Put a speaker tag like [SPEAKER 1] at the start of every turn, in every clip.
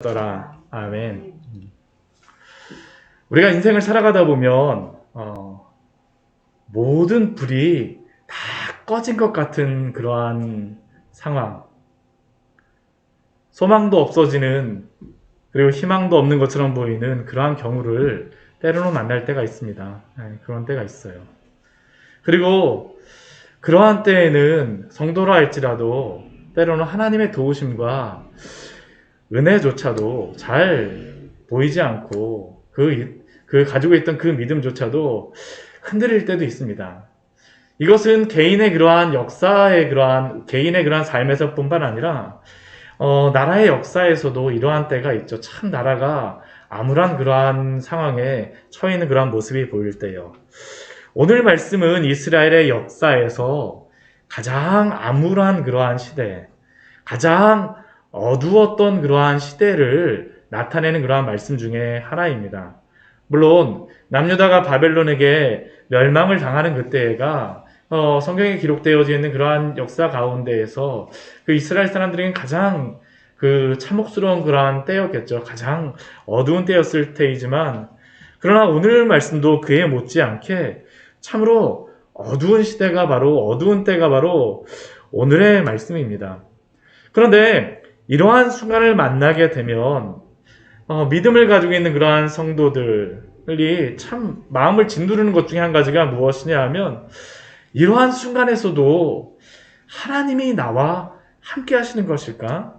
[SPEAKER 1] 더라. 아멘. 우리가 인생을 살아가다 보면 모든 불이 다 꺼진 것 같은 그러한 상황, 소망도 없어지는, 그리고 희망도 없는 것처럼 보이는 그러한 경우를 때로는 만날 때가 있습니다. 그런 때가 있어요. 그리고 그러한 때에는 성도라 할지라도 때로는 하나님의 도우심과 은혜조차도 잘 보이지 않고 그 가지고 있던 그 믿음조차도 흔들릴 때도 있습니다. 이것은 개인의 그러한 역사의 개인의 그러한 삶에서뿐만 아니라 나라의 역사에서도 이러한 때가 있죠. 참 나라가 암울한 그러한 상황에 처해 있는 그러한 모습이 보일 때요. 오늘 말씀은 이스라엘의 역사에서 가장 암울한 그러한 시대, 가장 어두웠던 그러한 시대를 나타내는 그러한 말씀 중에 하나입니다. 물론 남유다가 바벨론에게 멸망을 당하는 그때가 성경에 기록되어져 있는 그러한 역사 가운데에서 그 이스라엘 사람들에게는 가장 그 참혹스러운 그러한 때였겠죠. 가장 어두운 때였을 테이지만, 그러나 오늘 말씀도 그에 못지않게 참으로 어두운 때가 바로 오늘의 말씀입니다. 그런데 이러한 순간을 만나게 되면 믿음을 가지고 있는 그러한 성도들이 참 마음을 짓누르는 것 중에 한 가지가 무엇이냐 하면, 이러한 순간에서도 하나님이 나와 함께 하시는 것일까?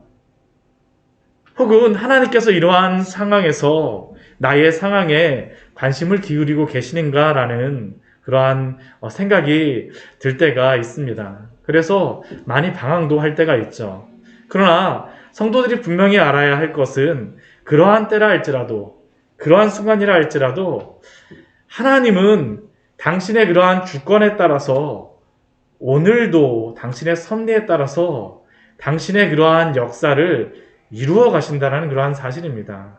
[SPEAKER 1] 혹은 하나님께서 이러한 상황에서 나의 상황에 관심을 기울이고 계시는가라는 그러한 생각이 들 때가 있습니다. 그래서 많이 방황도 할 때가 있죠. 그러나 성도들이 분명히 알아야 할 것은, 그러한 때라 할지라도, 그러한 순간이라 할지라도 하나님은 당신의 그러한 주권에 따라서, 오늘도 당신의 섭리에 따라서 당신의 그러한 역사를 이루어 가신다는 그러한 사실입니다.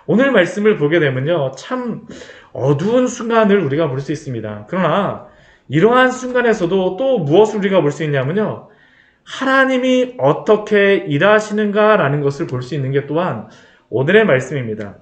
[SPEAKER 1] 오늘 말씀을 보게 되면요, 참 어두운 순간을 우리가 볼 수 있습니다. 그러나 이러한 순간에서도 또 무엇을 우리가 볼 수 있냐면요, 하나님이 어떻게 일하시는가라는 것을 볼 수 있는 게 또한 오늘의 말씀입니다.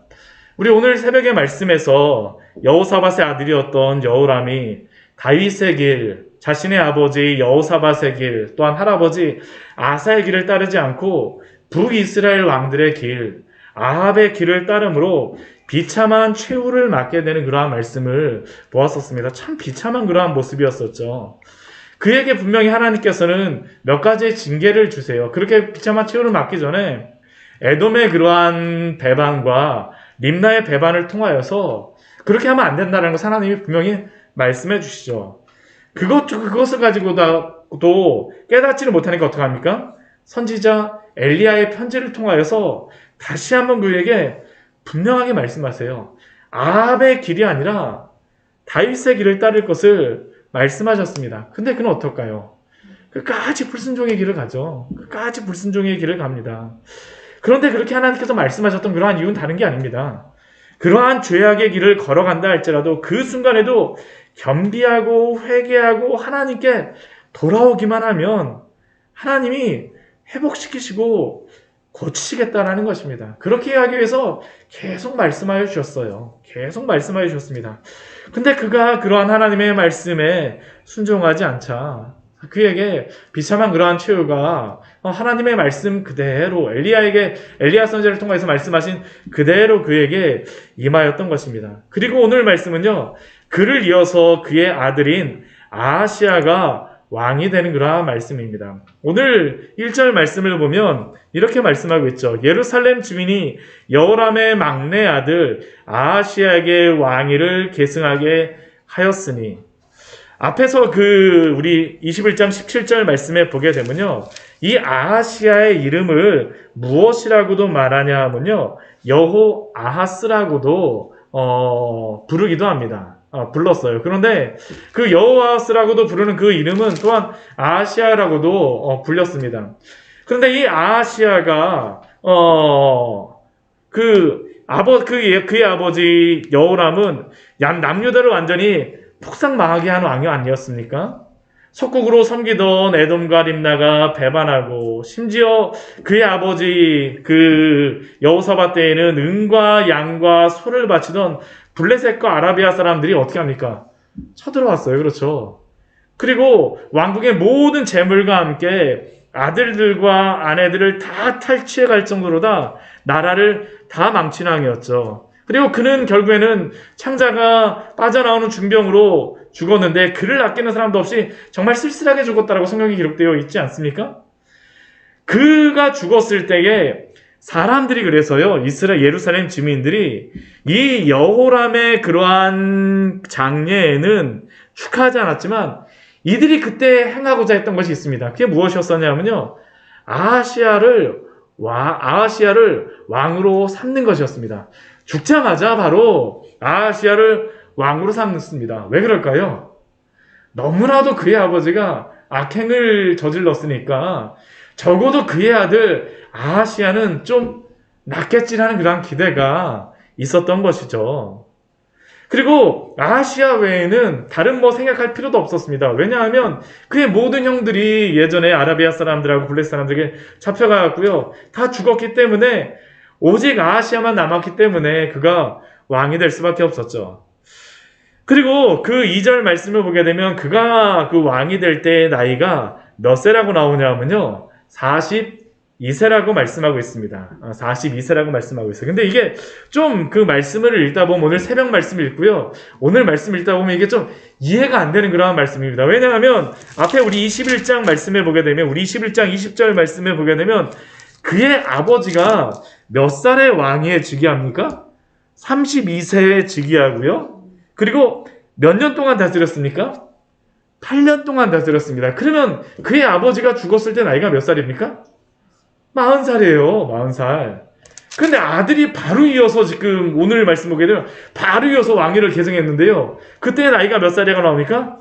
[SPEAKER 1] 우리 오늘 새벽의 말씀에서 여호사밧의 아들이었던 여호람이 다윗의 길, 자신의 아버지 여호사밧의 길, 또한 할아버지 아사의 길을 따르지 않고 북이스라엘 왕들의 길, 아합의 길을 따름으로 비참한 최후를 맞게 되는 그러한 말씀을 보았었습니다. 참 비참한 그러한 모습이었었죠. 그에게 분명히 하나님께서는 몇 가지의 징계를 주세요. 그렇게 비참한 최후를 맞기 전에 에돔의 그러한 배반과 림나의 배반을 통하여서 그렇게 하면 안 된다는 것을 하나님이 분명히 말씀해 주시죠. 그것을 가지고도 깨닫지를 못하니까 어떡합니까? 선지자 엘리야의 편지를 통하여서 다시 한번 그에게 분명하게 말씀하세요. 아합의 길이 아니라 다윗의 길을 따를 것을 말씀하셨습니다. 근데 그는 어떨까요? 끝까지 불순종의 길을 가죠. 끝까지 불순종의 길을 갑니다. 그런데 그렇게 하나님께서 말씀하셨던 그러한 이유는 다른 게 아닙니다. 그러한 죄악의 길을 걸어간다 할지라도 그 순간에도 겸비하고 회개하고 하나님께 돌아오기만 하면 하나님이 회복시키시고 고치시겠다라는 것입니다. 그렇게 하기 위해서 계속 말씀하여 주셨어요. 계속 말씀하여 주셨습니다. 근데 그가 그러한 하나님의 말씀에 순종하지 않자 그에게 비참한 그러한 최후가 하나님의 말씀 그대로 엘리야 선지자를 통해서 말씀하신 그대로 그에게 임하였던 것입니다. 그리고 오늘 말씀은요, 그를 이어서 그의 아들인 아하시야가 왕이 되는 그러한 말씀입니다. 오늘 1절 말씀을 보면 이렇게 말씀하고 있죠. 예루살렘 주민이 여호람의 막내 아들 아하시야에게 왕위를 계승하게 하였으니, 앞에서 우리 21장 17절 말씀에 보게 되면요, 이 아하시야의 이름을 무엇이라고도 말하냐 하면요, 여호 아하스라고도 부르기도 합니다. 불렀어요. 그런데 그 여호아스라고도 부르는 그 이름은 또한 아하시야라고도 불렸습니다. 그런데 이 아하시야가 그의 아버지 여호람은 남유다를 완전히 폭삭 망하게 한 왕이 아니었습니까? 속국으로 섬기던 에돔과 림나가 배반하고 심지어 그의 아버지 그 여호사밧 때에는 은과 양과 소를 바치던 블레셋과 아라비아 사람들이 어떻게 합니까? 쳐들어왔어요. 그렇죠. 그리고 왕국의 모든 재물과 함께 아들들과 아내들을 다 탈취해 갈 정도로 다 나라를 다 망친 왕이었죠. 그리고 그는 결국에는 창자가 빠져나오는 중병으로 죽었는데 그를 아끼는 사람도 없이 정말 쓸쓸하게 죽었다라고 성경에 기록되어 있지 않습니까? 그가 죽었을 때에 사람들이 그래서요, 이스라엘 예루살렘 주민들이 이 여호람의 그러한 장례에는 축하하지 않았지만 이들이 그때 행하고자 했던 것이 있습니다. 그게 무엇이었었냐면요, 아하시야를 왕으로 삼는 것이었습니다. 죽자마자 바로 아하시야를 왕으로 삼습니다. 왜 그럴까요? 너무나도 그의 아버지가 악행을 저질렀으니까 적어도 그의 아들 아하시야는 좀 낫겠지라는 그런 기대가 있었던 것이죠. 그리고 아하시야 외에는 다른 뭐 생각할 필요도 없었습니다. 왜냐하면 그의 모든 형들이 예전에 아라비아 사람들하고 블레셋 사람들에게 잡혀가고요, 다 죽었기 때문에 오직 아하시야만 남았기 때문에 그가 왕이 될 수밖에 없었죠. 그리고 그 2절 말씀을 보게 되면 그가 그 왕이 될 때의 나이가 몇 세라고 나오냐면요, 42세라고 말씀하고 있습니다. 42세라고 말씀하고 있어요. 근데 이게 좀 그 말씀을 읽다 보면, 오늘 새벽 말씀을 읽고요, 오늘 말씀을 읽다 보면 이게 좀 이해가 안 되는 그런 말씀입니다. 왜냐하면 앞에 우리 21장 말씀을 보게 되면, 우리 21장 20절 말씀을 보게 되면 그의 아버지가 몇 살에 왕위에 즉위합니까? 32세에 즉위하고요. 그리고 몇 년 동안 다스렸습니까? 8년 동안 다스렸습니다. 그러면 그의 아버지가 죽었을 때 나이가 몇 살입니까? 40살이에요. 40살. 근데 아들이 바로 이어서 지금 오늘 말씀 보게 되면 바로 이어서 왕위를 계승했는데요, 그때 나이가 몇 살이라고 나옵니까?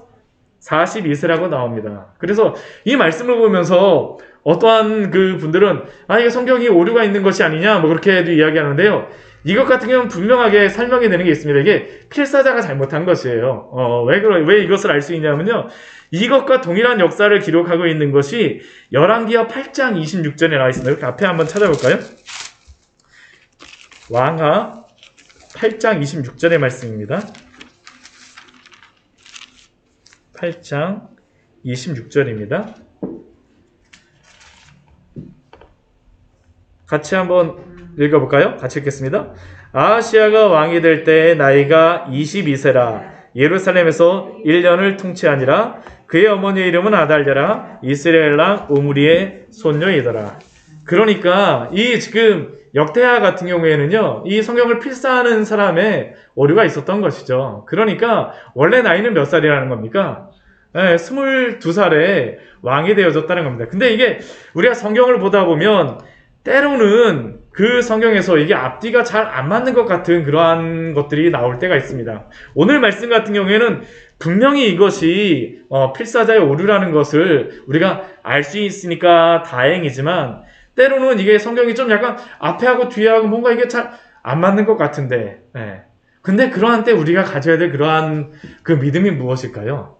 [SPEAKER 1] 42세라고 나옵니다. 그래서 이 말씀을 보면서 어떠한 그 분들은 이게 성경이 오류가 있는 것이 아니냐 뭐 그렇게도 이야기하는데요, 이것 같은 경우는 분명하게 설명이 되는 게 있습니다. 이게 필사자가 잘못한 것이에요. 왜 이것을 알 수 있냐면요, 이것과 동일한 역사를 기록하고 있는 것이 열왕기하 8장 26절에 나와 있습니다. 이렇게 앞에 한번 찾아볼까요? 왕하 8장 26절의 말씀입니다. 8장 26절입니다. 같이 한번 읽어볼까요? 같이 읽겠습니다. 아하시야가 왕이 될 때의 나이가 22세라 예루살렘에서 1년을 통치하니라. 그의 어머니의 이름은 아달랴라. 이스라엘 왕 오므리의 손녀이더라. 그러니까 이 지금 역대하 같은 경우에는요, 이 성경을 필사하는 사람의 오류가 있었던 것이죠. 그러니까 원래 나이는 몇 살이라는 겁니까? 22살에 왕이 되어졌다는 겁니다. 근데 이게 우리가 성경을 보다 보면 때로는 그 성경에서 이게 앞뒤가 잘 안 맞는 것 같은 그러한 것들이 나올 때가 있습니다. 오늘 말씀 같은 경우에는 분명히 이것이 필사자의 오류라는 것을 우리가 알 수 있으니까 다행이지만, 때로는 이게 성경이 좀 약간 앞에하고 뒤에하고 뭔가 이게 잘 안 맞는 것 같은데, 근데 그러한 때 우리가 가져야 될 그러한 그 믿음이 무엇일까요?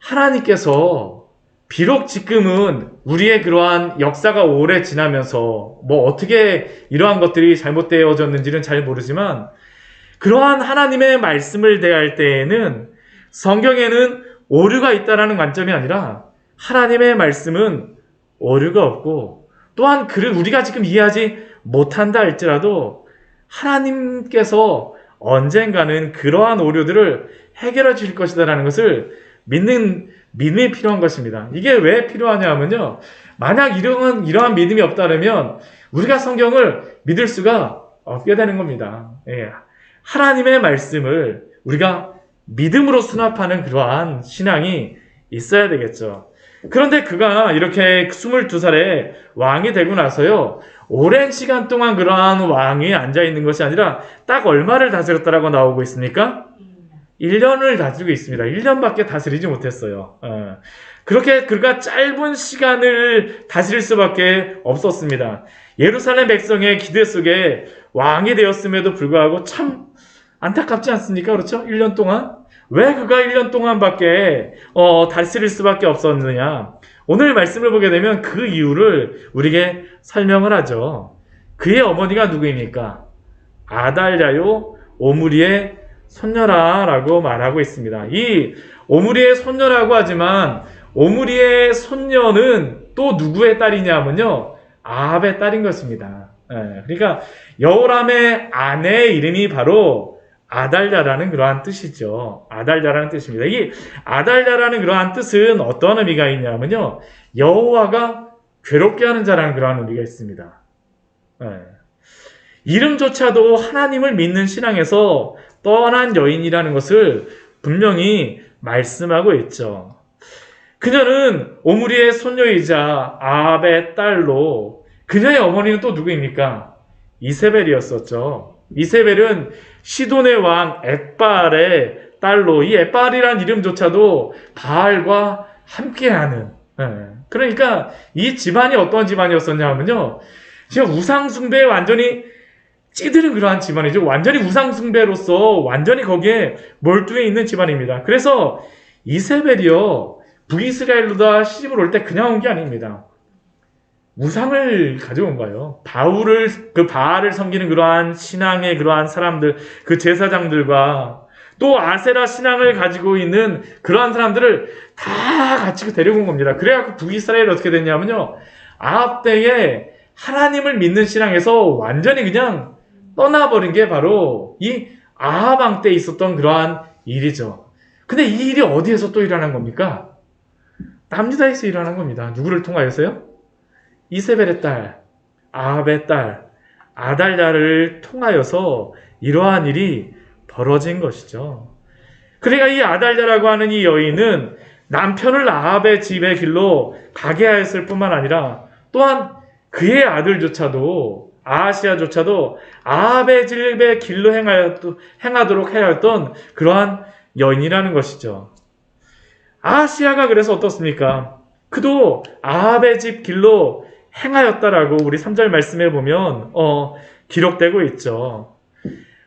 [SPEAKER 1] 하나님께서 비록 지금은 우리의 그러한 역사가 오래 지나면서 뭐 어떻게 이러한 것들이 잘못되어졌는지는 잘 모르지만, 그러한 하나님의 말씀을 대할 때에는 성경에는 오류가 있다라는 관점이 아니라 하나님의 말씀은 오류가 없고, 또한 그를 우리가 지금 이해하지 못한다 할지라도 하나님께서 언젠가는 그러한 오류들을 해결해 주실 것이다라는 것을 믿는 믿음이 필요한 것입니다. 이게 왜 필요하냐 하면요, 만약 이러한 믿음이 없다면 우리가 성경을 믿을 수가 없게 되는 겁니다. 하나님의 말씀을 우리가 믿음으로 수납하는 그러한 신앙이 있어야 되겠죠. 그런데 그가 이렇게 22살에 왕이 되고 나서요, 오랜 시간 동안 그러한 왕이 앉아있는 것이 아니라 딱 얼마를 다스렸다라고 나오고 있습니까? 1년을 다스리고 있습니다. 1년밖에 다스리지 못했어요. 그렇게 그가 짧은 시간을 다스릴 수밖에 없었습니다. 예루살렘 백성의 기대 속에 왕이 되었음에도 불구하고 참 안타깝지 않습니까? 그렇죠? 1년 동안 왜 그가 1년 동안밖에 다스릴 수밖에 없었느냐? 오늘 말씀을 보게 되면 그 이유를 우리에게 설명을 하죠. 그의 어머니가 누구입니까? 아달랴요 오므리의 손녀라 라고 말하고 있습니다. 이 오므리의 손녀라고 하지만 오므리의 손녀는 또 누구의 딸이냐면요, 아합의 딸인 것입니다. 그러니까 여호람의 아내의 이름이 바로 아달랴라는 그러한 뜻이죠. 아달랴라는 뜻입니다. 이 아달랴라는 그러한 뜻은 어떤 의미가 있냐면요, 여호와가 괴롭게 하는 자라는 그러한 의미가 있습니다. 이름조차도 하나님을 믿는 신앙에서 떠난 여인이라는 것을 분명히 말씀하고 있죠. 그녀는 오므리의 손녀이자 아합의 딸로, 그녀의 어머니는 또 누구입니까? 이세벨이었었죠. 이세벨은 시돈의 왕 엣바알의 딸로, 이 엣바알이라는 이름조차도 바알과 함께하는, 그러니까 이 집안이 어떤 집안이었었냐 하면요, 진짜 우상숭배에 완전히 찌드는 그러한 집안이죠. 완전히 우상숭배로서 완전히 거기에 몰두해 있는 집안입니다. 그래서 이세벨이요, 북이스라엘로다 시집을 올 때 그냥 온 게 아닙니다. 우상을 가져온 거예요. 바알을 섬기는 그러한 신앙의 그러한 사람들, 그 제사장들과 또 아세라 신앙을 가지고 있는 그러한 사람들을 다 같이 데리고 온 겁니다. 그래갖고 북이스라엘이 어떻게 됐냐면요, 아합 때에 하나님을 믿는 신앙에서 완전히 그냥 떠나버린 게 바로 이 아합 왕 때 있었던 그러한 일이죠. 근데 이 일이 어디에서 또 일어난 겁니까? 남유다에서 일어난 겁니다. 누구를 통하여서요? 이세벨의 딸, 아합의 딸, 아달랴를 통하여서 이러한 일이 벌어진 것이죠. 그러니까 이 아달랴라고 하는 이 여인은 남편을 아합의 집의 길로 가게 하였을 뿐만 아니라 또한 그의 아들조차도, 아하시아조차도 아합의 집의 길로 행하도록 하였던 그러한 여인이라는 것이죠. 아하시아가 그래서 어떻습니까? 그도 아합의 집 길로 행하였다라고 우리 3절 말씀에 보면 기록되고 있죠.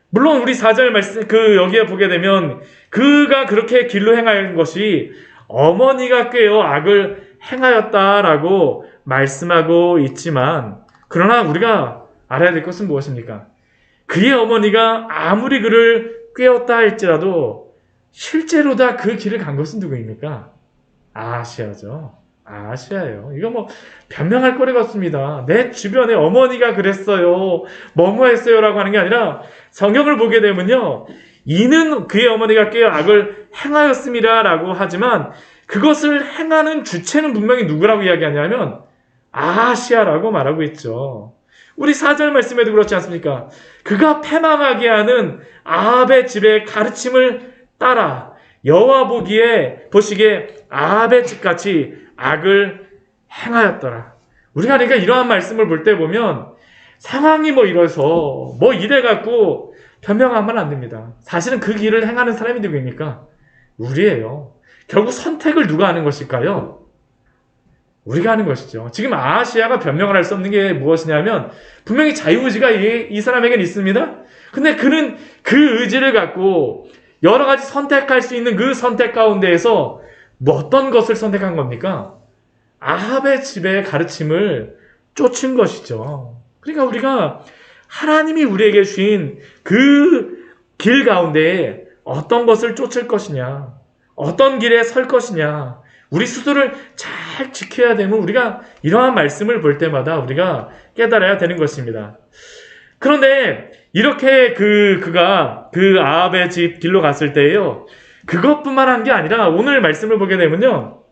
[SPEAKER 1] 물론 우리 4절 말씀 여기에 보게 되면 그가 그렇게 길로 행하는 것이 어머니가 꾀어 악을 행하였다라고 말씀하고 있지만, 그러나 우리가 알아야 될 것은 무엇입니까? 그의 어머니가 아무리 그를 꾀었다 할지라도 실제로 다 그 길을 간 것은 누구입니까? 아하시아죠. 아하시아예요. 이거 뭐 변명할 거리가 없습니다. 내 주변에 어머니가 그랬어요, 뭐뭐했어요 라고 하는 게 아니라 성경을 보게 되면요, 이는 그의 어머니가 꾀어 악을 행하였습니다 라고 하지만 그것을 행하는 주체는 분명히 누구라고 이야기하냐면 아하시아라고 말하고 있죠. 우리 4절 말씀에도 그렇지 않습니까? 그가 패망하게 하는 아합의 집의 가르침을 따라 여호와 보시기에 아합의 집같이 악을 행하였더라. 우리가 그러니까 이러한 말씀을 볼 때 보면 상황이 뭐 이래서 뭐 이래갖고 변명하면 안 됩니다. 사실은 그 길을 행하는 사람이 누구입니까? 우리예요. 결국 선택을 누가 하는 것일까요? 우리가 하는 것이죠. 지금 아하시아가 변명을 할 수 없는 게 무엇이냐면 분명히 자유의지가 이 사람에게는 있습니다. 근데 그는 그 의지를 갖고 여러 가지 선택할 수 있는 그 선택 가운데에서 뭐 어떤 것을 선택한 겁니까? 아합의 집의 가르침을 쫓은 것이죠. 그러니까 우리가 하나님이 우리에게 주신 그 길 가운데 어떤 것을 쫓을 것이냐, 어떤 길에 설 것이냐, 우리 스스로를 잘 지켜야 되면 우리가 이러한 말씀을 볼 때마다 우리가 깨달아야 되는 것입니다. 그런데 이렇게 그가 그 아합의 집 길로 갔을 때에요, 그것뿐만 한 게 아니라 오늘 말씀을 보게 되면요,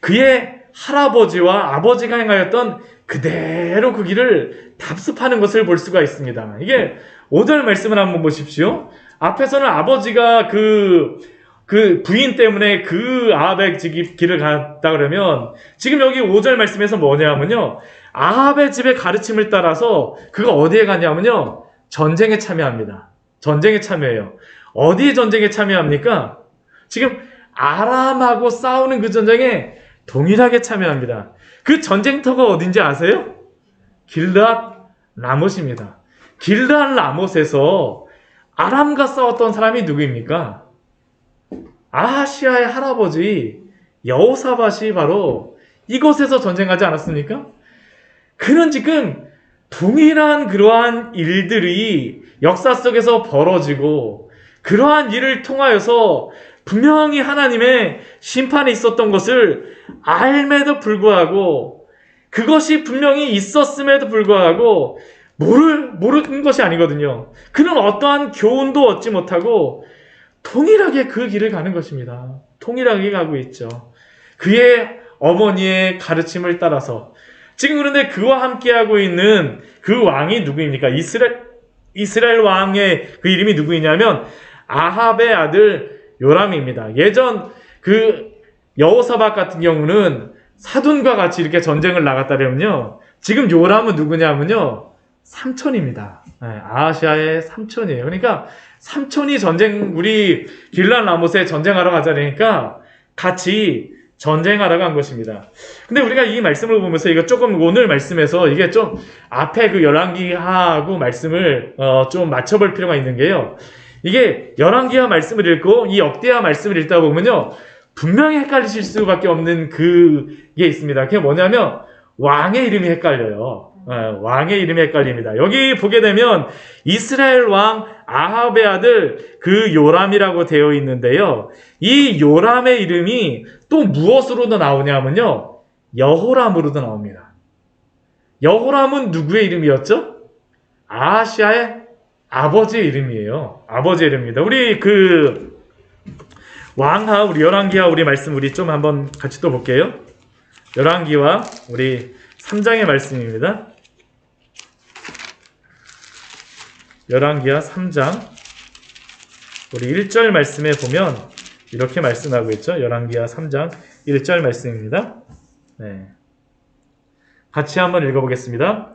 [SPEAKER 1] 그의 할아버지와 아버지가 행하였던 그대로 그 길을 답습하는 것을 볼 수가 있습니다. 이게 5절 말씀을 한번 보십시오. 앞에서는 아버지가 그 부인 때문에 그 아합의 길을 갔다 그러면, 지금 여기 5절 말씀에서 뭐냐면요, 아합의 집의 가르침을 따라서 그가 어디에 가냐면요, 전쟁에 참여합니다. 전쟁에 참여해요. 어디 전쟁에 참여합니까? 지금 아람하고 싸우는 그 전쟁에 동일하게 참여합니다. 그 전쟁터가 어딘지 아세요? 길르앗 라못입니다. 길르앗 라못에서 아람과 싸웠던 사람이 누구입니까? 아하시아의 할아버지 여호사밧이 바로 이곳에서 전쟁하지 않았습니까? 그는 지금 동일한 그러한 일들이 역사 속에서 벌어지고 그러한 일을 통하여서 분명히 하나님의 심판이 있었던 것을 알매도 불구하고 그것이 분명히 있었음에도 불구하고 모르는 것이 아니거든요. 그는 어떠한 교훈도 얻지 못하고 동일하게 그 길을 가는 것입니다. 동일하게 가고 있죠. 그의 어머니의 가르침을 따라서. 지금 그런데 그와 함께하고 있는 그 왕이 누구입니까? 이스라엘 왕의 그 이름이 누구이냐면 아합의 아들 요람입니다. 예전 그 여호사밧 같은 경우는 사돈과 같이 이렇게 전쟁을 나갔다면요. 지금 요람은 누구냐면요. 삼촌입니다. 아하시아의 삼촌이에요. 그러니까 삼촌이 우리 길란 라못에 전쟁하러 가자니까 같이 전쟁하러 간 것입니다. 근데 우리가 이 말씀을 보면서 이거 조금 오늘 말씀에서 이게 좀 앞에 그 열왕기하고 말씀을 좀 맞춰볼 필요가 있는 게요. 이게 열왕기하 말씀을 읽고 이 역대하 말씀을 읽다 보면요. 분명히 헷갈리실 수밖에 없는 그게 있습니다. 그게 뭐냐면 왕의 이름이 헷갈려요. 왕의 이름이 헷갈립니다. 여기 보게 되면 이스라엘 왕 아합의 아들 그 요람이라고 되어 있는데요. 이 요람의 이름이 또 무엇으로도 나오냐면요. 여호람으로도 나옵니다. 여호람은 누구의 이름이었죠? 아하시아의 아버지의 이름이에요. 아버지의 이름입니다. 우리 그 왕하 우리 열왕기하 우리 말씀 우리 좀 한번 같이 또 볼게요. 열왕기하 우리 3장의 말씀입니다. 열왕기하 3장 우리 1절 말씀에 보면 이렇게 말씀하고 있죠. 열왕기하 3장 1절 말씀입니다. 네. 같이 한번 읽어보겠습니다.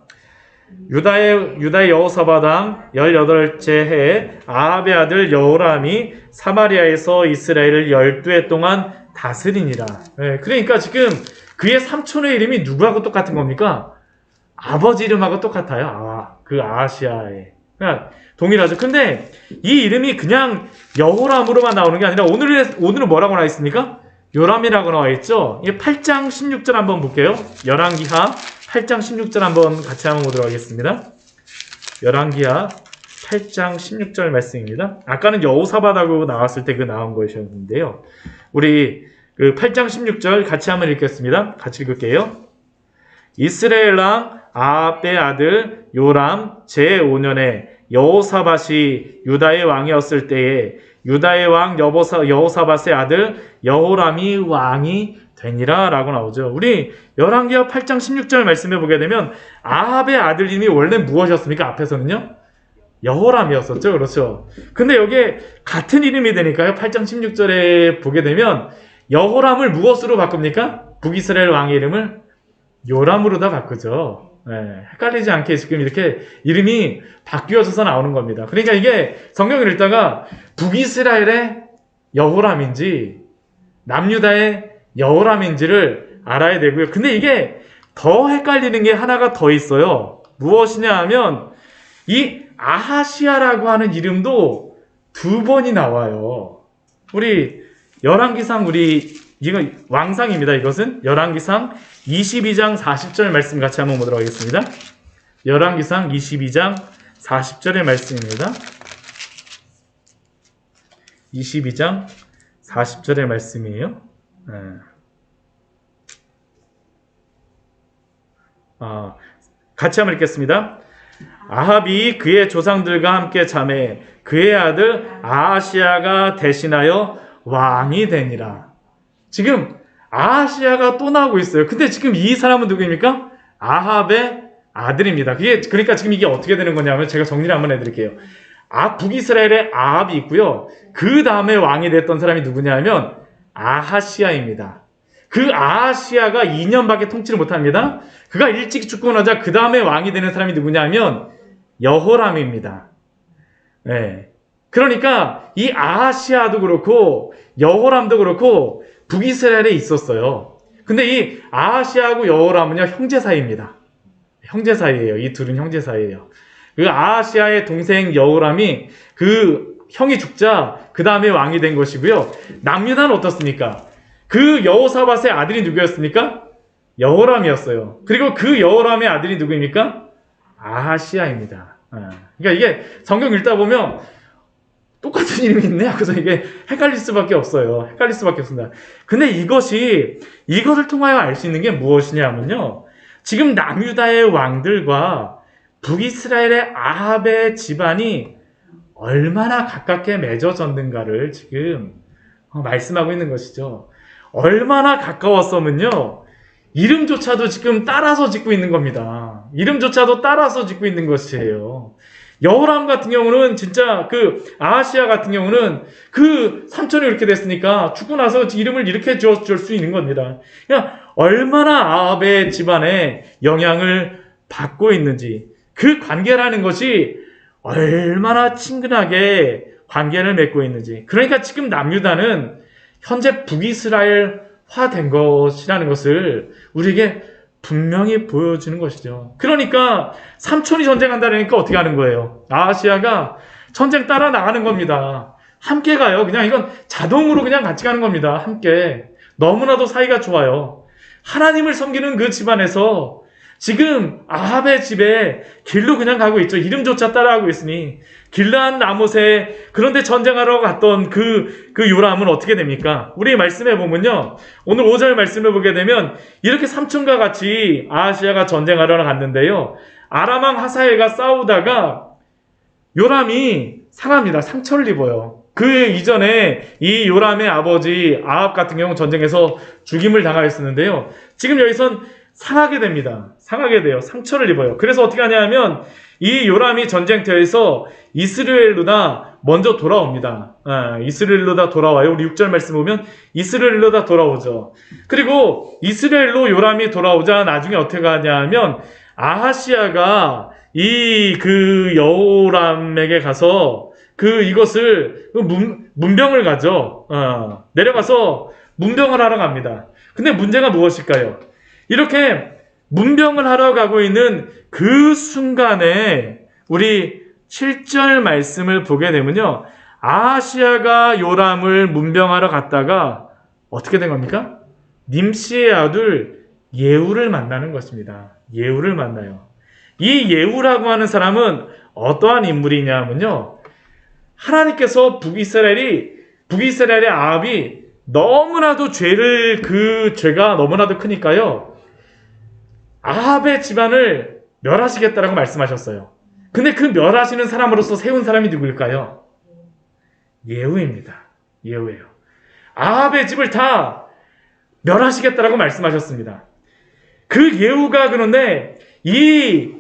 [SPEAKER 1] 유다의 여호사밧 왕 18째 해에 아합의 아들 여호람이 사마리아에서 이스라엘을 12해 동안 다스리니라. 네. 그러니까 지금 그의 삼촌의 이름이 누구하고 똑같은 겁니까? 아버지 이름하고 똑같아요. 그 아하시아의. 그냥 동일하죠. 근데 이 이름이 그냥 여호람으로만 나오는 게 아니라 오늘은 뭐라고 나와 있습니까? 요람이라고 나와 있죠. 이게 8장 16절 한번 볼게요. 열왕기하 8장 16절 한번 같이 한번 보도록 하겠습니다. 열왕기하 8장 16절 말씀입니다. 아까는 여호사밧하고 나왔을 때 그 나온 것이었는데요. 우리 그 8장 16절 같이 한번 읽겠습니다. 같이 읽을게요. 이스라엘 왕 아합의 아들 요람 제5년에 여호사밧이 유다의 왕이었을 때에 유다의 왕 여호사밧의 아들 여호람이 왕이 되니라 라고 나오죠. 우리 열왕기하 8장 16절 말씀해 보게 되면 아합의 아들 이름이 원래 무엇이었습니까? 앞에서는요. 여호람이었었죠. 그렇죠. 근데 여기에 같은 이름이 되니까요. 8장 16절에 보게 되면 여호람을 무엇으로 바꿉니까? 북이스라엘 왕의 이름을 요람으로 다 바꾸죠. 네, 헷갈리지 않게 지금 이렇게 이름이 바뀌어져서 나오는 겁니다. 그러니까 이게 성경을 읽다가 북이스라엘의 여호람인지 남유다의 여호람인지를 알아야 되고요. 근데 이게 더 헷갈리는 게 하나가 더 있어요. 무엇이냐 하면 이 아하시아라고 하는 이름도 2번이 나와요. 우리 열왕기상 이거 왕상입니다. 이것은 열왕기상 22장 40절 말씀 같이 한번 보도록 하겠습니다. 열왕기상 22장 40절의 말씀입니다. 22장 40절의 말씀이에요. 네. 같이 한번 읽겠습니다. 아합이 그의 조상들과 함께 잠에 그의 아들 아하시아가 대신하여 왕이 되니라. 지금 아하시아가 또 나오고 있어요. 근데 지금 이 사람은 누구입니까? 아합의 아들입니다. 그러니까 지금 이게 어떻게 되는 거냐면 제가 정리를 한번 해드릴게요. 북이스라엘의 아합이 있고요. 그 다음에 왕이 됐던 사람이 누구냐면 아하시아입니다. 그 아하시아가 2년밖에 통치를 못합니다. 그가 일찍 죽고 나자 그 다음에 왕이 되는 사람이 누구냐면 여호람입니다. 네. 그러니까 이 아하시아도 그렇고 여호람도 그렇고 북이스라엘에 있었어요. 근데 이 아하시아하고 여호람은요 형제 사이입니다. 형제 사이예요. 이 둘은 형제 사이예요. 그 아하시아의 동생 여호람이 그 형이 죽자 그 다음에 왕이 된 것이고요. 남유다는 어떻습니까? 그 여호사밧의 아들이 누구였습니까? 여호람이었어요. 그리고 그 여호람의 아들이 누구입니까? 아하시아입니다. 그러니까 이게 성경 읽다 보면 똑같은 이름이 있네 하고서 이게 헷갈릴 수밖에 없어요. 헷갈릴 수밖에 없습니다. 근데 이것을 통하여 알 수 있는 게 무엇이냐면요. 지금 남유다의 왕들과 북이스라엘의 아합의 집안이 얼마나 가깝게 맺어졌는가를 지금 말씀하고 있는 것이죠. 얼마나 가까웠으면요. 이름조차도 지금 따라서 짓고 있는 겁니다. 이름조차도 따라서 짓고 있는 것이에요. 여호람 같은 경우는 진짜 아하시아 같은 경우는 그 삼촌이 이렇게 됐으니까 죽고 나서 이름을 이렇게 지어줄 수 있는 겁니다. 그냥 얼마나 아합의 집안에 영향을 받고 있는지 그 관계라는 것이 얼마나 친근하게 관계를 맺고 있는지. 그러니까 지금 남유다는 현재 북이스라엘화 된 것이라는 것을 우리에게 분명히 보여주는 것이죠. 그러니까 삼촌이 전쟁한다니까 어떻게 하는 거예요? 아하시아가 전쟁 따라 나가는 겁니다. 함께 가요. 그냥 이건 자동으로 그냥 같이 가는 겁니다. 함께. 너무나도 사이가 좋아요. 하나님을 섬기는 그 집안에서 지금 아합의 집에 길로 그냥 가고 있죠. 이름조차 따라가고 있으니 길르한 라못에 그런데 전쟁하러 갔던 그 요람은 어떻게 됩니까? 우리 말씀해 보면요. 오늘 5절 말씀해 보게 되면 이렇게 삼촌과 같이 아하시아가 전쟁하러 갔는데요. 아람왕 하사엘과 싸우다가 요람이 상합니다. 상처를 입어요. 그 이전에 이 요람의 아버지 아합 같은 경우 전쟁에서 죽임을 당하였었는데요. 지금 여기선 상하게 됩니다. 상하게 돼요. 상처를 입어요. 그래서 어떻게 하냐면 이 요람이 전쟁터에서 이스라엘로 먼저 돌아옵니다. 이스라엘로 다 돌아와요. 우리 6절 말씀 보면 이스라엘로 다 돌아오죠. 그리고 이스라엘로 요람이 돌아오자 나중에 어떻게 하냐면 아하시아가 여호람에게 가서 이것을 문병을 가죠. 내려가서 문병을 하러 갑니다. 근데 문제가 무엇일까요? 이렇게 문병을 하러 가고 있는 그 순간에 우리 7절 말씀을 보게 되면요. 아하시아가 요람을 문병하러 갔다가 어떻게 된 겁니까? 님시의 아들 예후를 만나는 것입니다. 예후를 만나요. 이 예후라고 하는 사람은 어떠한 인물이냐면요. 하나님께서 북이스라엘의 아합이 너무나도 죄가 너무나도 크니까요. 아합의 집안을 멸하시겠다라고 말씀하셨어요. 근데 그 멸하시는 사람으로서 세운 사람이 누구일까요? 예후입니다. 예후예요. 아합의 집을 다 멸하시겠다라고 말씀하셨습니다. 그 예후가 그런데 이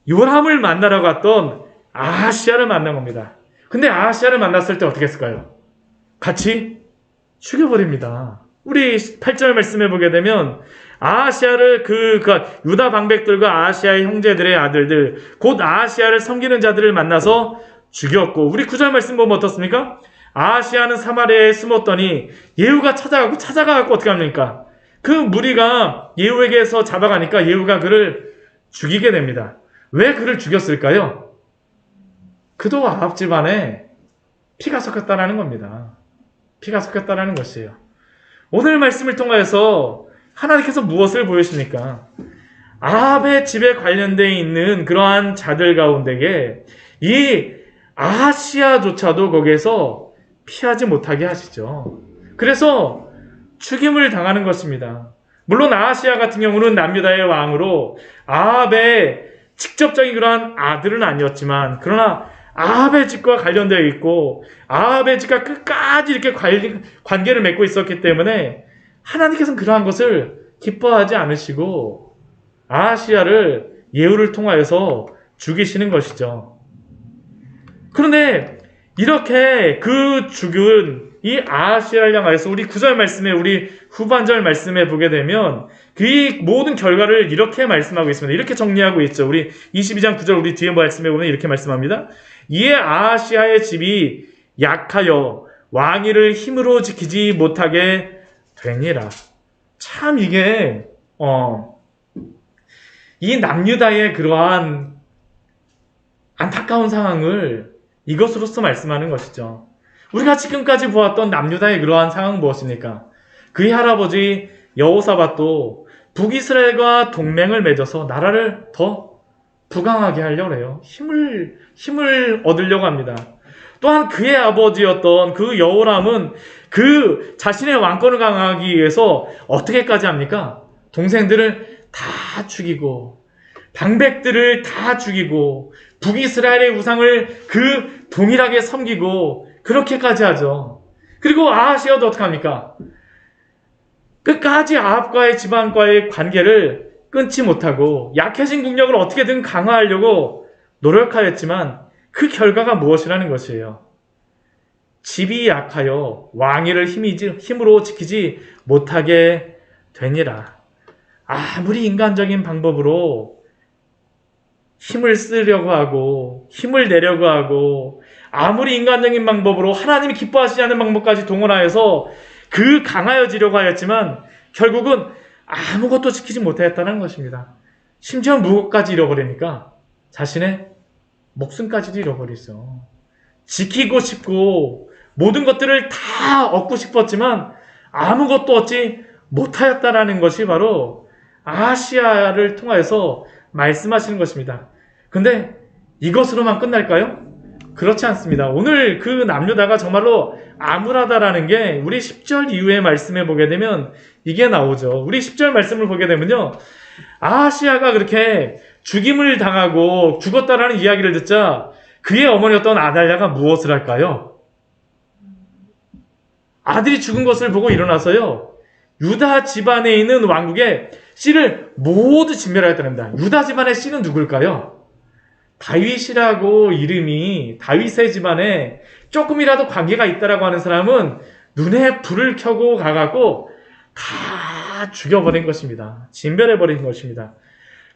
[SPEAKER 1] 요람을 만나러 갔던 아하시아를 만난 겁니다. 근데 아하시아를 만났을 때 어떻게 했을까요? 같이 죽여버립니다. 우리 8절 말씀해 보게 되면 아하시아를 유다 방백들과 아하시아의 형제들의 아들들 곧 아하시아를 섬기는 자들을 만나서 죽였고 우리 9절 말씀 보면 어떻습니까? 아하시아는 사마리아에 숨었더니 예후가 찾아가고 어떻게 합니까? 그 무리가 예후에게서 잡아가니까 예후가 그를 죽이게 됩니다. 왜 그를 죽였을까요? 그도 아합 집안에 피가 섞였다라는 겁니다. 피가 섞였다라는 것이에요. 오늘 말씀을 통해서 하나님께서 무엇을 보여주십니까? 아합의 집에 관련되어 있는 그러한 자들 가운데에 이 아하시아조차도 거기에서 피하지 못하게 하시죠. 그래서 죽임을 당하는 것입니다. 물론 아하시아 같은 경우는 남유다의 왕으로 아합의 직접적인 그러한 아들은 아니었지만 그러나 아합의 집과 관련되어 있고 아합의 집과 끝까지 이렇게 관계를 맺고 있었기 때문에 하나님께서는 그러한 것을 기뻐하지 않으시고 아하시아를 예후를 통하여서 죽이시는 것이죠. 그런데 이렇게 그 죽은 이 아하시아를 향하여서 우리 9절 말씀에 우리 후반절 말씀에 보게 되면 그 모든 결과를 이렇게 말씀하고 있습니다. 이렇게 정리하고 있죠. 우리 22장 9절 우리 뒤에 말씀에 보면 이렇게 말씀합니다. 이에 아하시아의 집이 약하여 왕위를 힘으로 지키지 못하게 되니라. 참 이게 이 남유다의 그러한 안타까운 상황을 이것으로서 말씀하는 것이죠. 우리가 지금까지 보았던 남유다의 그러한 상황은 무엇입니까? 그의 할아버지 여호사밧도 북이스라엘과 동맹을 맺어서 나라를 더 부강하게 하려고 해요. 힘을 얻으려고 합니다. 또한 그의 아버지였던 그 여호람은 그 자신의 왕권을 강화하기 위해서 어떻게까지 합니까? 동생들을 다 죽이고 방백들을 다 죽이고 북이스라엘의 우상을 그 동일하게 섬기고 그렇게까지 하죠. 그리고 아하시아도 어떻게 합니까? 끝까지 아합과의 집안과의 관계를 끊지 못하고 약해진 국력을 어떻게든 강화하려고 노력하였지만 그 결과가 무엇이라는 것이에요. 집이 약하여 왕위를 힘으로 지키지 못하게 되니라. 아무리 인간적인 방법으로 힘을 쓰려고 하고 힘을 내려고 하고 아무리 인간적인 방법으로 하나님이 기뻐하시지 않는 방법까지 동원하여서 그 강하여지려고 하였지만 결국은 아무것도 지키지 못하였다는 것입니다. 심지어 무엇까지 잃어버리니까 자신의 목숨까지도 잃어버리죠. 지키고 싶고 모든 것들을 다 얻고 싶었지만 아무것도 얻지 못하였다라는 것이 바로 아하시아를 통하여서 말씀하시는 것입니다. 근데 이것으로만 끝날까요? 그렇지 않습니다. 오늘 그 남유다가 정말로 암울하다라는 게 우리 10절 이후의 말씀에 보게 되면 이게 나오죠. 우리 10절 말씀을 보게 되면요. 아하시아가 그렇게 죽임을 당하고 죽었다라는 이야기를 듣자 그의 어머니였던 아달랴가 무엇을 할까요? 아들이 죽은 것을 보고 일어나서요. 유다 집안에 있는 왕국의 씨를 모두 진멸하였답니다. 유다 집안의 씨는 누굴까요? 다윗이라고 이름이 다윗의 집안에 조금이라도 관계가 있다라고 하는 사람은 눈에 불을 켜고 가갖고 다 죽여버린 것입니다. 진멸해버린 것입니다.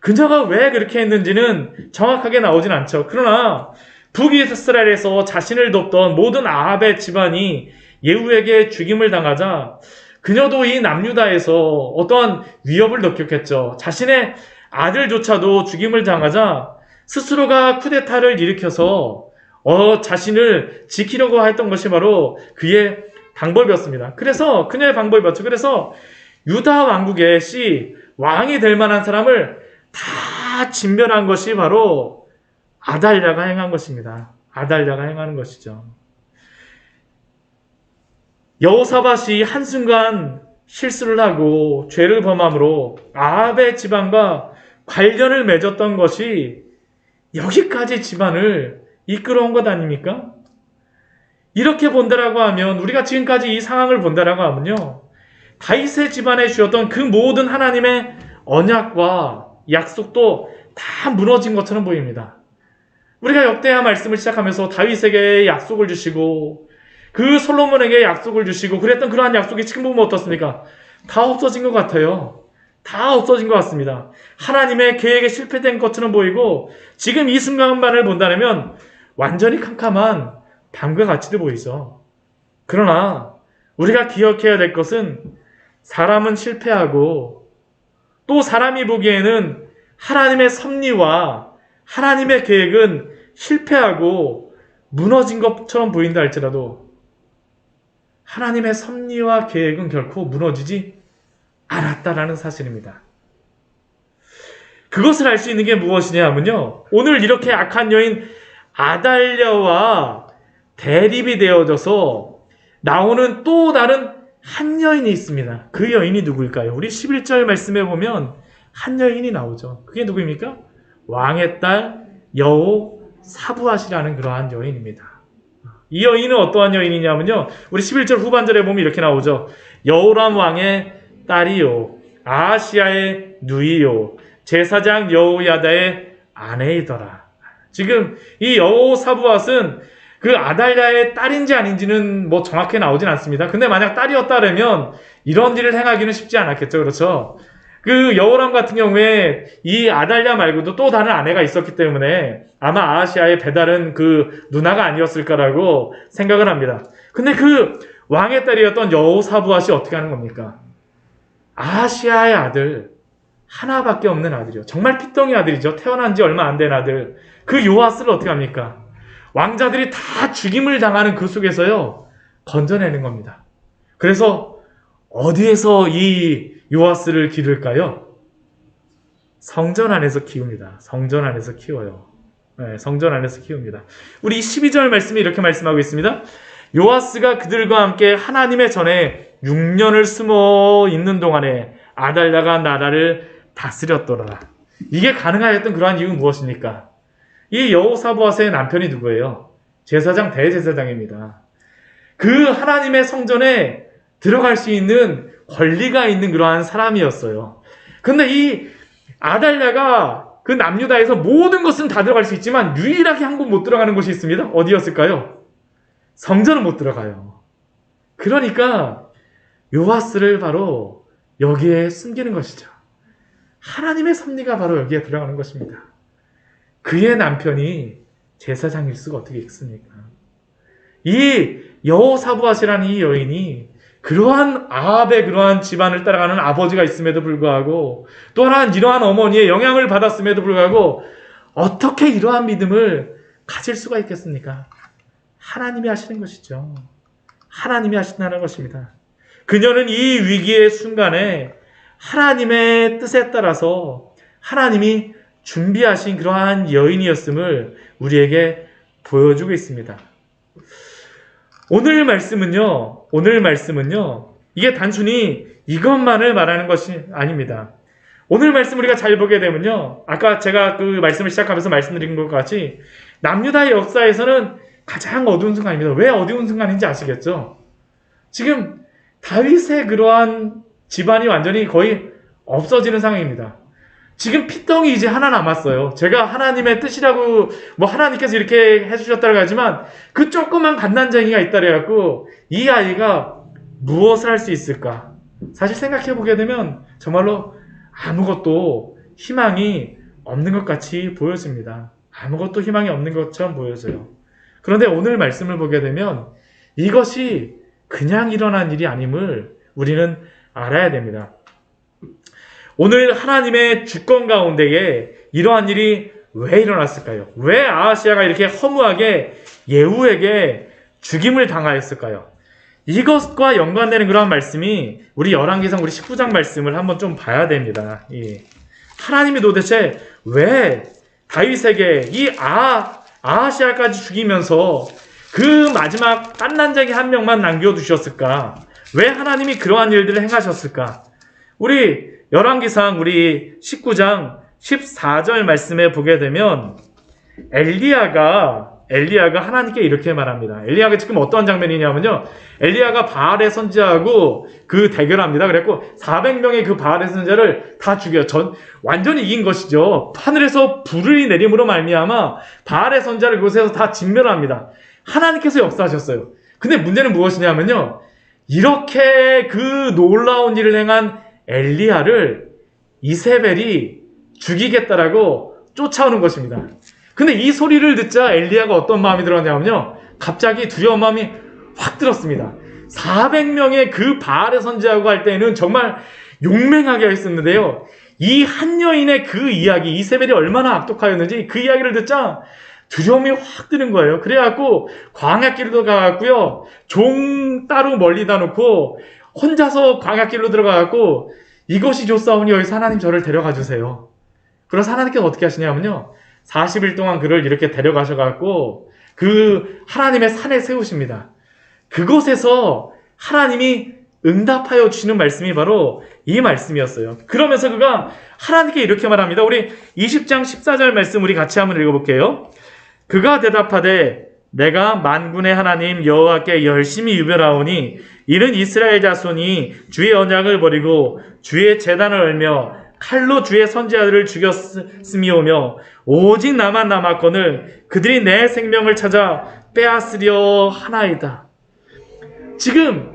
[SPEAKER 1] 그녀가 왜 그렇게 했는지는 정확하게 나오진 않죠. 그러나 북이스라엘에서 자신을 돕던 모든 아합의 집안이 예후에게 죽임을 당하자 그녀도 이 남유다에서 어떠한 위협을 느꼈겠죠. 자신의 아들조차도 죽임을 당하자 스스로가 쿠데타를 일으켜서 자신을 지키려고 했던 것이 바로 그의 방법이었습니다. 그래서 그녀의 방법이었죠. 그래서 유다 왕국의 왕이 될 만한 사람을 다 진멸한 것이 바로 아달랴가 행한 것입니다. 아달랴가 행하는 것이죠. 여호사밧이 한순간 실수를 하고 죄를 범함으로 아합의 집안과 관련을 맺었던 것이 여기까지 집안을 이끌어온 것 아닙니까? 이렇게 본다라고 하면 우리가 지금까지 이 상황을 본다라고 하면요. 다윗의 집안에 주었던 그 모든 하나님의 언약과 약속도 다 무너진 것처럼 보입니다. 우리가 역대하 말씀을 시작하면서 다윗에게 약속을 주시고 그 솔로몬에게 약속을 주시고 그랬던 그러한 약속이 지금 보면 어떻습니까? 다 없어진 것 같아요. 다 없어진 것 같습니다. 하나님의 계획에 실패된 것처럼 보이고 지금 이 순간만을 본다면 완전히 캄캄한 밤과 같이도 보이죠. 그러나 우리가 기억해야 될 것은 사람은 실패하고 또 사람이 보기에는 하나님의 섭리와 하나님의 계획은 실패하고 무너진 것처럼 보인다 할지라도 하나님의 섭리와 계획은 결코 무너지지 않았다라는 사실입니다. 그것을 알 수 있는 게 무엇이냐 하면요. 오늘 이렇게 악한 여인 아달랴와 대립이 되어져서 나오는 또 다른 한 여인이 있습니다. 그 여인이 누구일까요? 우리 11절 말씀에 보면 한 여인이 나오죠. 그게 누구입니까? 왕의 딸 여호사밧이라는 그러한 여인입니다. 이 여인은 어떠한 여인이냐면요. 우리 11절 후반절에 보면 이렇게 나오죠. 여호람 왕의 딸이요 아하시아의 누이요 제사장 여호야다의 아내이더라. 지금 이 여호사밧은 그 아달랴의 딸인지 아닌지는 뭐 정확히 나오진 않습니다. 근데 만약 딸이었다면 이런 일을 행하기는 쉽지 않았겠죠. 그렇죠? 그 여호람 같은 경우에 이 아달랴 말고도 또 다른 아내가 있었기 때문에 아마 아하시아의 배다른 그 누나가 아니었을까라고 생각을 합니다. 근데 그 왕의 딸이었던 여호사밧이 어떻게 하는 겁니까? 아하시아의 아들 하나밖에 없는 아들이요. 정말 피덩이 아들이죠. 태어난 지 얼마 안 된 아들. 그 요아스를 어떻게 합니까? 왕자들이 다 죽임을 당하는 그 속에서요, 건져내는 겁니다. 그래서 어디에서 이 요아스를 기를까요? 성전 안에서 키웁니다. 성전 안에서 키워요. 네, 성전 안에서 키웁니다. 우리 12절 말씀이 이렇게 말씀하고 있습니다. 요아스가 그들과 함께 하나님의 전에 6년을 숨어 있는 동안에 아달랴가 나라를 다스렸더라. 이게 가능하였던 그러한 이유는 무엇입니까? 이 여호사밧의 남편이 누구예요? 제사장 대제사장입니다. 그 하나님의 성전에 들어갈 수 있는 권리가 있는 그러한 사람이었어요. 근데 이 아달랴가 그 남유다에서 모든 것은 다 들어갈 수 있지만 유일하게 한 곳 못 들어가는 곳이 있습니다. 어디였을까요? 성전은 못 들어가요. 그러니까 요아스를 바로 여기에 숨기는 것이죠. 하나님의 섭리가 바로 여기에 들어가는 것입니다. 그의 남편이 제사장일 수가 어떻게 있습니까? 이 여호사밧이라는 이 여인이 그러한 아합의 그러한 집안을 따라가는 아버지가 있음에도 불구하고 또 하나는 이러한 어머니의 영향을 받았음에도 불구하고 어떻게 이러한 믿음을 가질 수가 있겠습니까? 하나님이 하시는 것이죠. 하나님이 하신다는 것입니다. 그녀는 이 위기의 순간에 하나님의 뜻에 따라서 하나님이 준비하신 그러한 여인이었음을 우리에게 보여주고 있습니다. 오늘 말씀은요, 이게 단순히 이것만을 말하는 것이 아닙니다. 오늘 말씀 우리가 잘 보게 되면요, 아까 제가 그 말씀을 시작하면서 말씀드린 것 같이 남유다의 역사에서는 가장 어두운 순간입니다. 왜 어두운 순간인지 아시겠죠? 지금 다윗의 그러한 집안이 완전히 거의 없어지는 상황입니다. 지금 피덩이 이제 하나 남았어요. 제가 하나님의 뜻이라고 하나님께서 이렇게 해주셨다고 하지만 그 조그만 갓난쟁이가 있다 그래갖고 이 아이가 무엇을 할 수 있을까? 사실 생각해보게 되면 정말로 아무것도 희망이 없는 것 같이 보여집니다. 아무것도 희망이 없는 것처럼 보여져요. 그런데 오늘 말씀을 보게 되면 이것이 그냥 일어난 일이 아님을 우리는 알아야 됩니다. 오늘 하나님의 주권 가운데에 이러한 일이 왜 일어났을까요? 왜 아하시아가 이렇게 허무하게 예후에게 죽임을 당하였을까요? 이것과 연관되는 그런 말씀이 우리 열왕기상 우리 19장 말씀을 한번 좀 봐야 됩니다. 하나님이 도대체 왜 다윗에게 이 아하시아까지 죽이면서 그 마지막 갓난쟁이 한 명만 남겨두셨을까? 왜 하나님이 그러한 일들을 행하셨을까? 우리 열왕기상 우리 19장 14절 말씀에 보게 되면 엘리야가 하나님께 이렇게 말합니다. 엘리야가 지금 어떤 장면이냐면요, 엘리야가 바알의 선지자하고 그 대결합니다. 그랬고 400명의 그 바알의 선지자를 다 죽여요. 완전히 이긴 것이죠. 하늘에서 불이 내림으로 말미암아 바알의 선지자를 그곳에서 다 진멸합니다. 하나님께서 역사하셨어요. 근데 문제는 무엇이냐면요, 이렇게 그 놀라운 일을 행한 엘리야를 이세벨이 죽이겠다라고 쫓아오는 것입니다. 근데 이 소리를 듣자 엘리야가 어떤 마음이 들었냐면요, 갑자기 두려운 마음이 확 들었습니다. 400명의 그 바알의 선지자하고 할 때는 정말 용맹하게 했었는데요, 이 한 여인의 그 이야기, 이세벨이 얼마나 악독하였는지 그 이야기를 듣자 두려움이 확 드는 거예요. 그래갖고 광야길로 가갖고요, 종 따로 멀리다 놓고 혼자서 광야길로 들어가갖고 이것이 좋사오니 여기서 하나님 저를 데려가 주세요. 그래서 하나님께서 어떻게 하시냐면요, 40일 동안 그를 이렇게 데려가셔갖고 그 하나님의 산에 세우십니다. 그곳에서 하나님이 응답하여 주시는 말씀이 바로 이 말씀이었어요. 그러면서 그가 하나님께 이렇게 말합니다. 우리 20장 14절 말씀 우리 같이 한번 읽어볼게요. 그가 대답하되 내가 만군의 하나님 여호와께 열심히 유별하오니 이는 이스라엘 자손이 주의 언약을 버리고 주의 제단을 얼며 칼로 주의 선지자들을 죽였음이오며 오직 나만 남았거늘 그들이 내 생명을 찾아 빼앗으려 하나이다. 지금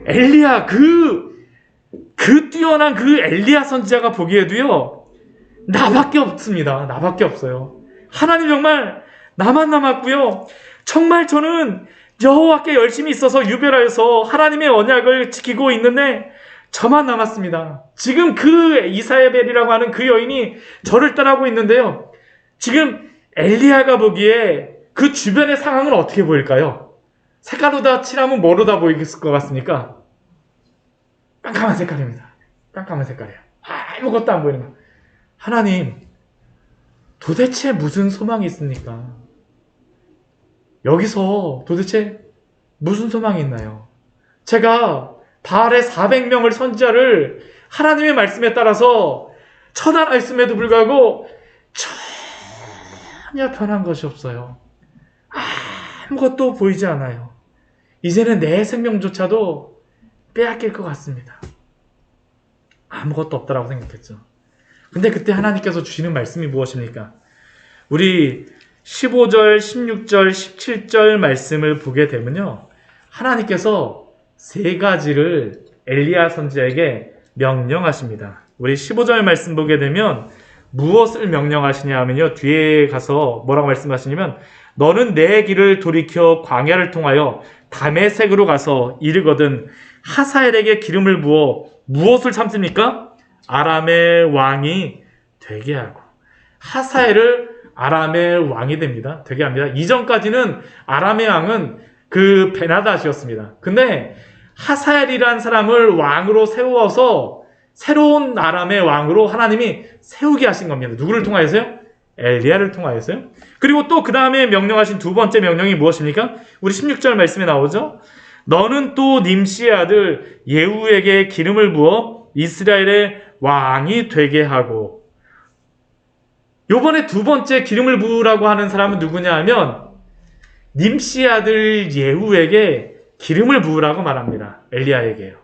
[SPEAKER 1] 엘리야, 그 뛰어난 그 엘리야 선지자가 보기에도요, 나밖에 없습니다. 나밖에 없어요. 하나님 정말 나만 남았고요, 정말 저는 여호와께 열심히 있어서 유별하여서 하나님의 언약을 지키고 있는데 저만 남았습니다. 지금 그 이사벨이라고 하는 그 여인이 저를 따라하고 있는데요, 지금 엘리야가 보기에 그 주변의 상황은 어떻게 보일까요? 색깔로다 칠하면 뭐로다 보일 것 같습니까? 깜깜한 색깔입니다. 깜깜한 색깔이에요. 아무것도 안 보이는 거. 하나님, 도대체 무슨 소망이 있습니까? 여기서 도대체 무슨 소망이 있나요? 제가 바알의 400명을 선지자를 하나님의 말씀에 따라서 처단했음에도 불구하고 전혀 변한 것이 없어요. 아무것도 보이지 않아요. 이제는 내 생명조차도 빼앗길 것 같습니다. 아무것도 없다라고 생각했죠. 근데 그때 하나님께서 주시는 말씀이 무엇입니까? 우리 15절, 16절, 17절 말씀을 보게 되면요. 하나님께서 세 가지를 엘리야 선지자에게 명령하십니다. 우리 15절 말씀 보게 되면 무엇을 명령하시냐 하면요. 뒤에 가서 뭐라고 말씀하시냐면 너는 내 길을 돌이켜 광야를 통하여 다메섹으로 가서 이르거든 하사엘에게 기름을 부어 무엇을 참습니까? 아람의 왕이 되게 하고 하사엘을 아람의 왕이 됩니다. 되게 합니다. 이전까지는 아람의 왕은 그 베나닷이었습니다. 근데 하사엘이라는 사람을 왕으로 세워서 새로운 아람의 왕으로 하나님이 세우게 하신 겁니다. 누구를 통하여서요? 엘리야를 통하여서요. 그리고 또 그 다음에 명령하신 두 번째 명령이 무엇입니까? 우리 16절 말씀에 나오죠. 너는 또 님시의 아들 예후에게 기름을 부어 이스라엘의 왕이 되게 하고 요번에 두 번째 기름을 부으라고 하는 사람은 누구냐 하면 님시의 아들 예후에게 기름을 부으라고 말합니다. 엘리야에게요.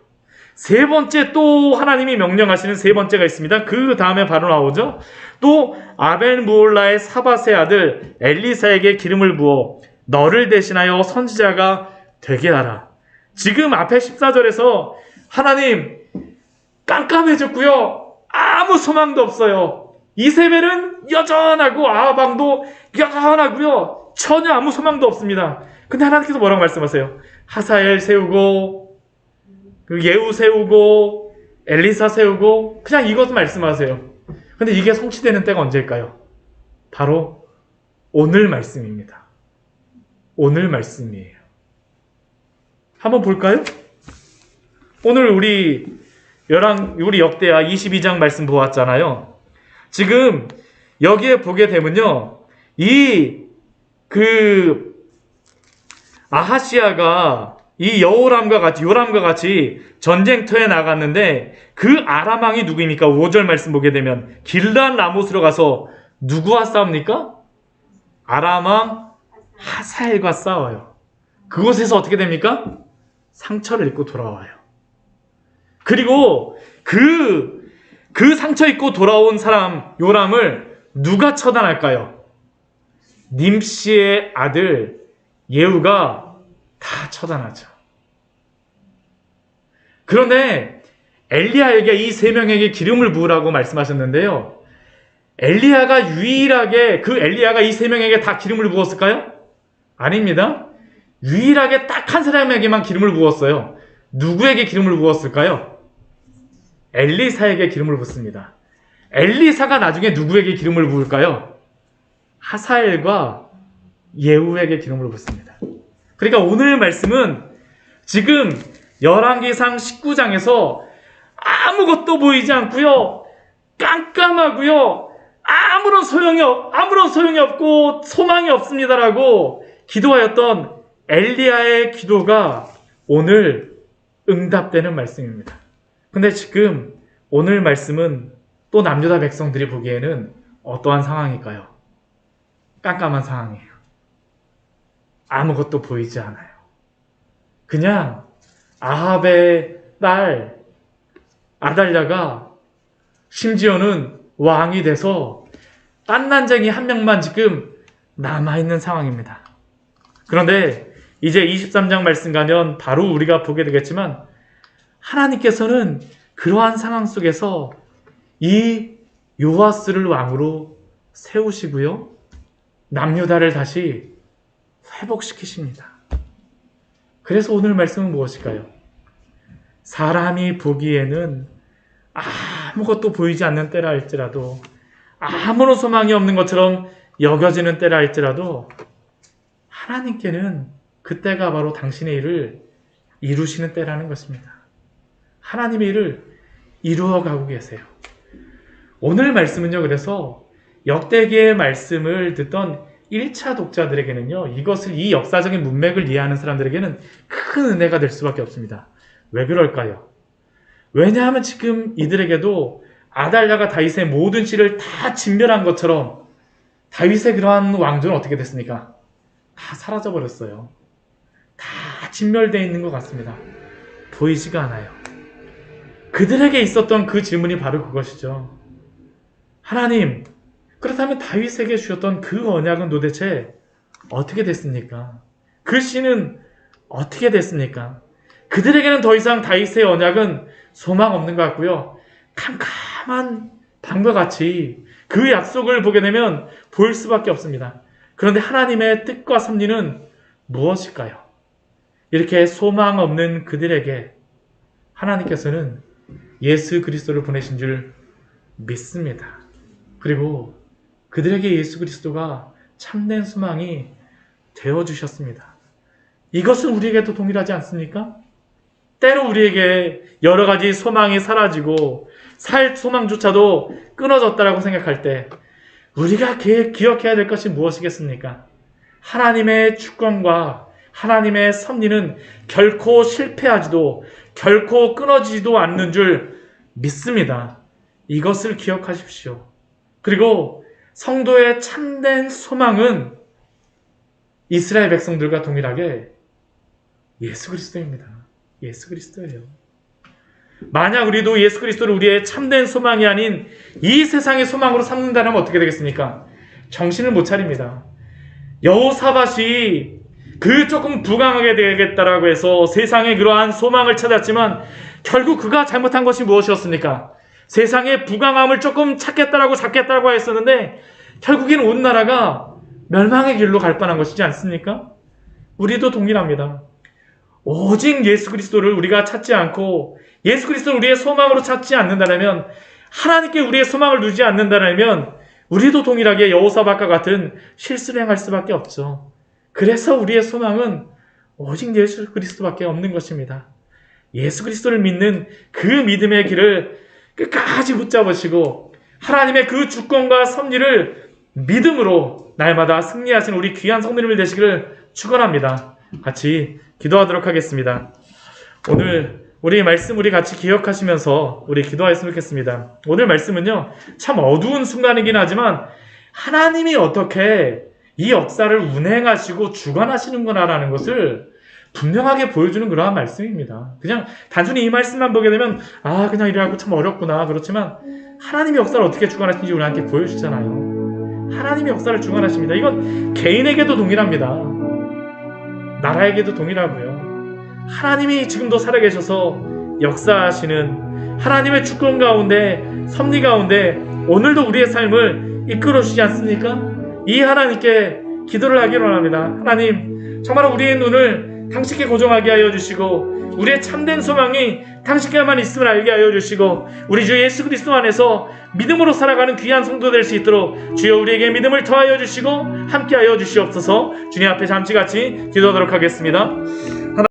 [SPEAKER 1] 세 번째 또 하나님이 명령하시는 세 번째가 있습니다. 그 다음에 바로 나오죠. 또 아벨무올라의 사밧의 아들 엘리사에게 기름을 부어 너를 대신하여 선지자가 되게 하라. 지금 앞에 14절에서 하나님 깜깜해졌고요. 아무 소망도 없어요. 이세벨은 여전하고 아하방도 여전하고요. 전혀 아무 소망도 없습니다. 근데 하나님께서 뭐라고 말씀하세요? 하사엘 세우고 예후 세우고 엘리사 세우고 그냥 이것 말씀하세요. 근데 이게 성취되는 때가 언제일까요? 바로 오늘 말씀입니다. 오늘 말씀이에요. 한번 볼까요? 오늘 우리 역대하 22장 말씀 보았잖아요. 지금 여기에 보게 되면요. 아하시아가 이 요람과 같이 전쟁터에 나갔는데 그 아람 왕이 누구입니까? 5절 말씀 보게 되면 길르앗 라못으로 가서 누구와 싸웁니까? 아람 왕 하사엘과 싸워요. 그곳에서 어떻게 됩니까? 상처를 입고 돌아와요. 그리고 그 상처 입고 돌아온 사람 요람을 누가 처단할까요? 님시의 아들 예후가 다 처단하죠. 그런데 엘리야에게 이 세 명에게 기름을 부으라고 말씀하셨는데요. 엘리야가 이 세 명에게 다 기름을 부었을까요? 아닙니다. 유일하게 딱 한 사람에게만 기름을 부었어요. 누구에게 기름을 부었을까요? 엘리사에게 기름을 붓습니다. 엘리사가 나중에 누구에게 기름을 부을까요? 하사엘과 예후에게 기름을 붓습니다. 그러니까 오늘 말씀은 지금 열왕기상 19장에서 아무것도 보이지 않고요. 깜깜하고요. 아무런 소용이 없고 소망이 없습니다라고 기도하였던 엘리야의 기도가 오늘 응답되는 말씀입니다. 근데 지금 오늘 말씀은 또 남유다 백성들이 보기에는 어떠한 상황일까요? 깜깜한 상황이에요. 아무것도 보이지 않아요. 그냥 아합의 딸 아달랴가 심지어는 왕이 돼서 딴난쟁이 한 명만 지금 남아있는 상황입니다. 그런데 이제 23장 말씀 가면 바로 우리가 보게 되겠지만 하나님께서는 그러한 상황 속에서 이 요아스를 왕으로 세우시고요. 남유다를 다시 회복시키십니다. 그래서 오늘 말씀은 무엇일까요? 사람이 보기에는 아무것도 보이지 않는 때라 할지라도 아무런 소망이 없는 것처럼 여겨지는 때라 할지라도 하나님께는 그때가 바로 당신의 일을 이루시는 때라는 것입니다. 하나님의 일을 이루어가고 계세요. 오늘 말씀은요, 그래서 역대기의 말씀을 듣던 1차 독자들에게는요, 이 역사적인 문맥을 이해하는 사람들에게는 큰 은혜가 될 수밖에 없습니다. 왜 그럴까요? 왜냐하면 지금 이들에게도 아달랴가 다윗의 모든 씨를 다 진멸한 것처럼 다윗의 그러한 왕조는 어떻게 됐습니까? 다 사라져버렸어요. 다 진멸되어 있는 것 같습니다. 보이지가 않아요. 그들에게 있었던 그 질문이 바로 그것이죠. 하나님, 그렇다면 다윗에게 주셨던 그 언약은 도대체 어떻게 됐습니까? 그 씨는 어떻게 됐습니까? 그들에게는 더 이상 다윗의 언약은 소망 없는 것 같고요. 캄캄한 밤과 같이 그 약속을 보게 되면 보일 수밖에 없습니다. 그런데 하나님의 뜻과 섭리는 무엇일까요? 이렇게 소망 없는 그들에게 하나님께서는 예수 그리스도를 보내신 줄 믿습니다. 그리고 그들에게 예수 그리스도가 참된 소망이 되어주셨습니다. 이것은 우리에게도 동일하지 않습니까? 때로 우리에게 여러 가지 소망이 사라지고 살 소망조차도 끊어졌다라고 생각할 때 우리가 기억해야 될 것이 무엇이겠습니까? 하나님의 주권과 하나님의 섭리는 결코 실패하지도 결코 끊어지지도 않는 줄 믿습니다. 이것을 기억하십시오. 그리고 성도의 참된 소망은 이스라엘 백성들과 동일하게 예수 그리스도입니다. 예수 그리스도예요. 만약 우리도 예수 그리스도를 우리의 참된 소망이 아닌 이 세상의 소망으로 삼는다면 어떻게 되겠습니까? 정신을 못 차립니다. 여호사밧이 그 조금 부강하게 되겠다라고 해서 세상에 그러한 소망을 찾았지만 결국 그가 잘못한 것이 무엇이었습니까? 세상의 부강함을 조금 찾겠다라고 했었는데 결국엔 온 나라가 멸망의 길로 갈 뻔한 것이지 않습니까? 우리도 동일합니다. 오직 예수 그리스도를 우리가 찾지 않고 예수 그리스도를 우리의 소망으로 찾지 않는다면, 하나님께 우리의 소망을 두지 않는다면 우리도 동일하게 여호사밧과 같은 실수를 행할 수밖에 없죠. 그래서 우리의 소망은 오직 예수 그리스도밖에 없는 것입니다. 예수 그리스도를 믿는 그 믿음의 길을 끝까지 붙잡으시고 하나님의 그 주권과 섭리를 믿음으로 날마다 승리하시는 우리 귀한 성도님들 되시기를 축원합니다. 같이 기도하도록 하겠습니다. 오늘 우리 말씀 우리 같이 기억하시면서 우리 기도하였으면 좋겠습니다. 오늘 말씀은요, 참 어두운 순간이긴 하지만 하나님이 어떻게 이 역사를 운행하시고 주관하시는구나라는 것을 분명하게 보여주는 그러한 말씀입니다. 그냥 단순히 이 말씀만 보게 되면 그냥 이래갖고 참 어렵구나. 그렇지만 하나님의 역사를 어떻게 주관하시는지 우리한테 보여주잖아요. 하나님의 역사를 주관하십니다. 이건 개인에게도 동일합니다. 나라에게도 동일하고요. 하나님이 지금도 살아계셔서 역사하시는 하나님의 주권 가운데, 섭리 가운데 오늘도 우리의 삶을 이끌어 주지 않습니까? 이 하나님께 기도를 하기를 원합니다. 하나님, 정말 우리의 눈을 당신께 고정하게 하여 주시고 우리의 참된 소망이 당신께만 있음을 알게 하여 주시고 우리 주 예수 그리스도 안에서 믿음으로 살아가는 귀한 성도 될 수 있도록 주여 우리에게 믿음을 더하여 주시고 함께 하여 주시옵소서. 주님 앞에 잠시 같이 기도하도록 하겠습니다.